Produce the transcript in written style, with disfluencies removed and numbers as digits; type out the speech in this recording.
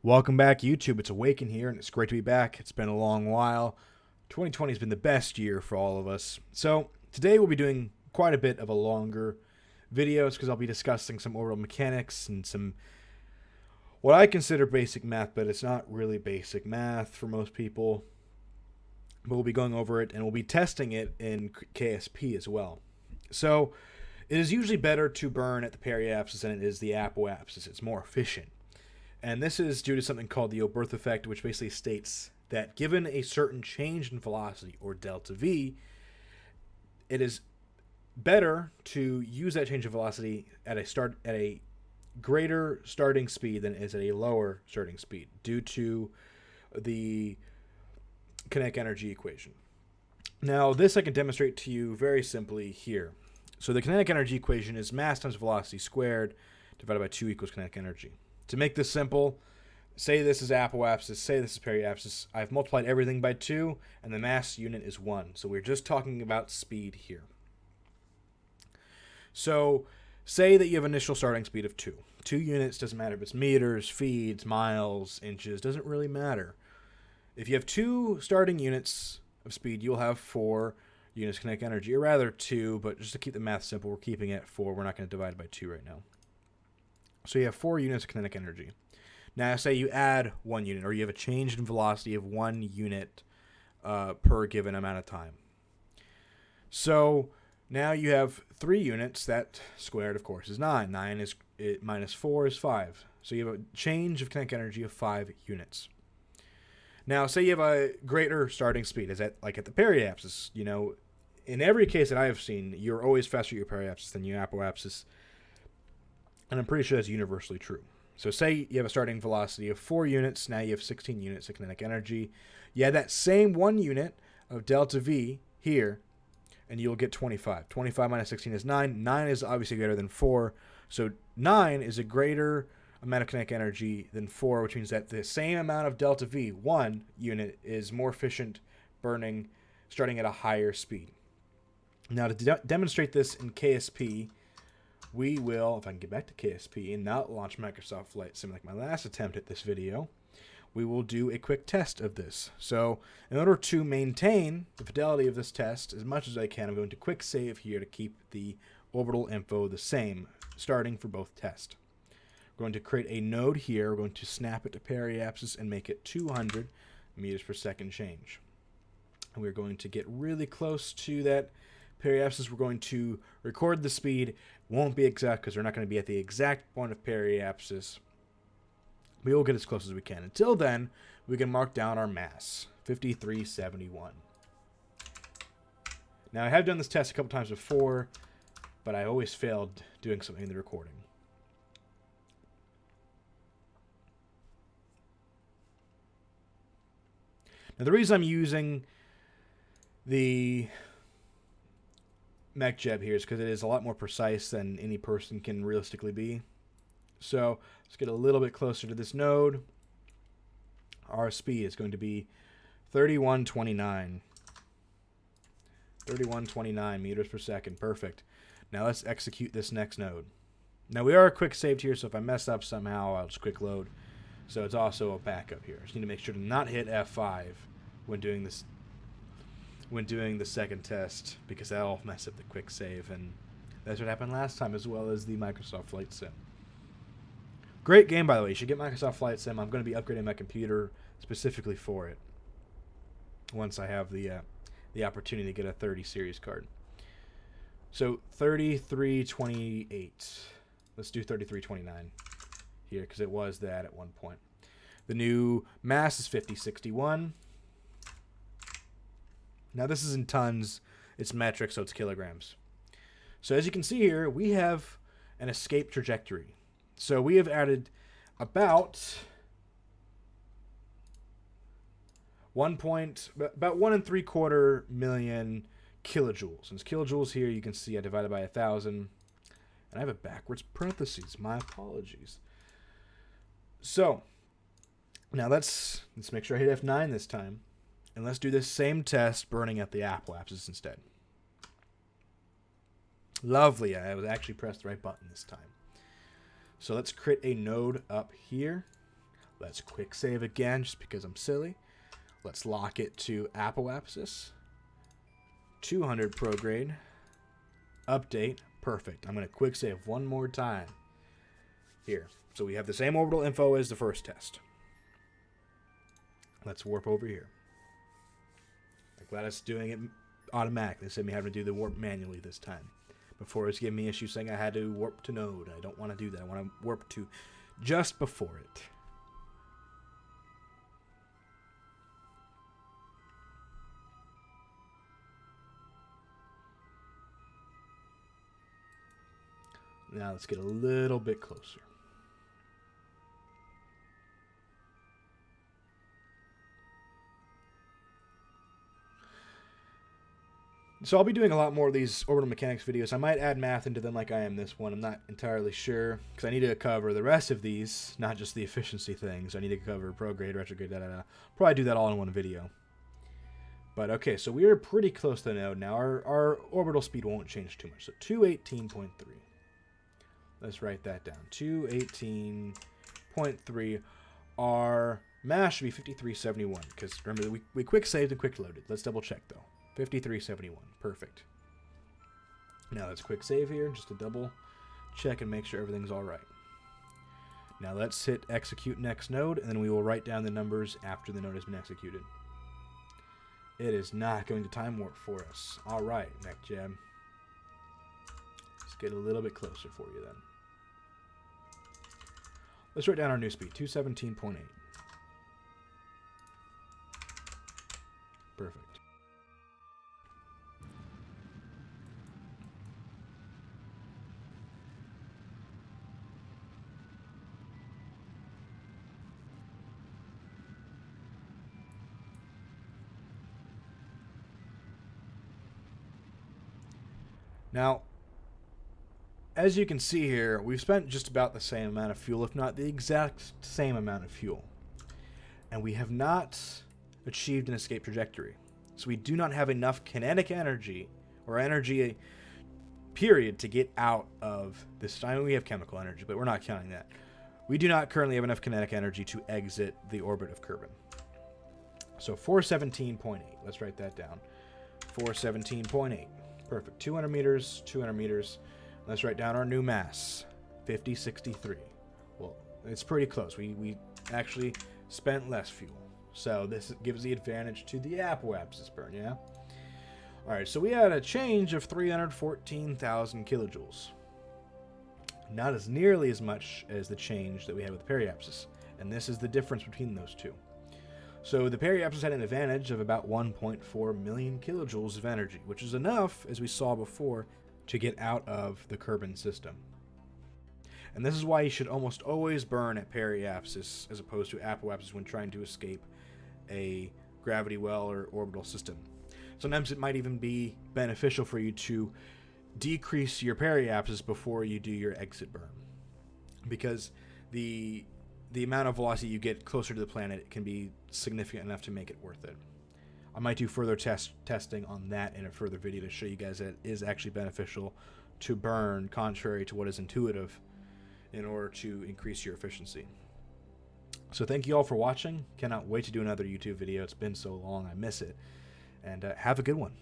Welcome back, YouTube. It's Awaken here, and it's great to be back. It's been a long while. 2020 has been the best year for all of us. So today we'll be doing quite a bit of a longer videos because I'll be discussing some orbital mechanics and some what I consider basic math, but it's not really basic math for most people. But we'll be going over it, and we'll be testing it in KSP as well. So it is usually better to burn at the periapsis than it is the apoapsis. It's more efficient. And this is due to something called the Oberth effect, which basically states that given a certain change in velocity, or delta V, it is better to use that change of velocity at a greater starting speed than it is at a lower starting speed, due to the kinetic energy equation. Now, this I can demonstrate to you very simply here. So the kinetic energy equation is mass times velocity squared divided by 2 equals kinetic energy. To make this simple, say this is apoapsis, say this is periapsis. I've multiplied everything by 2, and the mass unit is 1. So we're just talking about speed here. So say that you have initial starting speed of 2. 2 units, doesn't matter if it's meters, feet, miles, inches, doesn't really matter. If you have 2 starting units of speed, you'll have 4 units of kinetic energy, or rather 2, but just to keep the math simple, we're keeping it at 4. We're not going to divide by 2 right now. So you have 4 units of kinetic energy. Now, say you add 1 unit, or you have a change in velocity of 1 unit per given amount of time. So now you have 3 units. That squared, of course, is 9. 9 is minus 4 is 5. So you have a change of kinetic energy of 5 units. Now, say you have a greater starting speed, is that like at the periapsis? You know, in every case that I have seen, you're always faster at your periapsis than your apoapsis. And I'm pretty sure that's universally true. So say you have a starting velocity of 4 units. Now you have 16 units of kinetic energy. You add that same 1 unit of delta V here, and you'll get 25. 25 minus 16 is 9. 9 is obviously greater than 4. So 9 is a greater amount of kinetic energy than 4, which means that the same amount of delta V, 1 unit, is more efficient burning starting at a higher speed. Now to demonstrate this in KSP, we will, if I can get back to KSP and not launch Microsoft Flight Sim like my last attempt at this video, we will do a quick test of this. So in order to maintain the fidelity of this test as much as I can, I'm going to quick save here to keep the orbital info the same, starting for both tests. We're going to create a node here. We're going to snap it to periapsis and make it 200 meters per second change. And we're going to get really close to that periapsis. We're going to record the speed. Won't be exact because we're not going to be at the exact point of periapsis. We will get as close as we can. Until then, we can mark down our mass, 5371. Now, I have done this test a couple times before, but I always failed doing something in the recording. Now, the reason I'm using the mech-jeb here is because it is a lot more precise than any person can realistically be. So let's get a little bit closer to this node. Our speed is going to be 3129. 3129 meters per second. Perfect. Now let's execute this next node. Now we are quick saved here, so if I mess up somehow, I'll just quick load. So it's also a backup here. Just need to make sure to not hit F5 when doing this. When doing the second test, because that'll mess up the quick save, and that's what happened last time, as well as the Microsoft Flight Sim. Great game, by the way. You should get Microsoft Flight Sim. I'm going to be upgrading my computer specifically for it once I have the opportunity to get a 30 series card. So 3328. Let's do 3329 here, because it was that at one point. The new mass is 5061. Now this is in tons, it's metric, so it's kilograms. So as you can see here, we have an escape trajectory. So we have added about 1 1.75 million kilojoules. And it's kilojoules here, you can see I divided by 1,000. And I have a backwards parentheses, my apologies. So now let's make sure I hit F9 this time. And let's do this same test burning at the apoapsis instead. Lovely. I was actually pressed the right button this time. So let's create a node up here. Let's quick save again just because I'm silly. Let's lock it to apoapsis. 200 prograde. Update. Perfect. I'm going to quick save one more time. Here. So we have the same orbital info as the first test. Let's warp over here. I'm glad it's doing it automatically instead of me having to do the warp manually this time. Before it's giving me issues saying I had to warp to node. I don't want to do that. I want to warp to just before it. Now let's get a little bit closer. So I'll be doing a lot more of these orbital mechanics videos. I might add math into them like I am this one. I'm not entirely sure because I need to cover the rest of these, not just the efficiency things. I need to cover prograde, retrograde, Probably do that all in one video. But okay, so we are pretty close to the node now. Our orbital speed won't change too much. So 218.3. Let's write that down. 218.3. Our mass should be 5371 because remember we quick saved and quick loaded. Let's double check though. 5371. Perfect. Now let's quick save here just to double check and make sure everything's all right. Now let's hit execute next node and then we will write down the numbers after the node has been executed. It is not going to time warp for us. All right, next jab. Let's get a little bit closer for you then. Let's write down our new speed, 217.8. Perfect. Now, as you can see here, we've spent just about the same amount of fuel, if not the exact same amount of fuel. And we have not achieved an escape trajectory. So we do not have enough kinetic energy, or energy, period, to get out of this. I mean, we have chemical energy, but we're not counting that. We do not currently have enough kinetic energy to exit the orbit of Kerbin. So 417.8. Let's write that down. 417.8. Perfect. 200 meters, 200 meters. Let's write down our new mass. 5063. Well, it's pretty close. We actually spent less fuel. So this gives the advantage to the apoapsis burn, yeah? Alright, so we had a change of 314,000 kilojoules. Not as nearly as much as the change that we had with the periapsis. And this is the difference between those two. So the periapsis had an advantage of about 1.4 million kilojoules of energy, which is enough, as we saw before, to get out of the Kerbin system. And this is why you should almost always burn at periapsis as opposed to apoapsis when trying to escape a gravity well or orbital system. Sometimes it might even be beneficial for you to decrease your periapsis before you do your exit burn, because the amount of velocity you get closer to the planet can be significant enough to make it worth it. I might do further testing on that in a further video to show you guys that it is actually beneficial to burn, contrary to what is intuitive, in order to increase your efficiency. So thank you all for watching. Cannot wait to do another YouTube video. It's been so long, I miss it. And have a good one.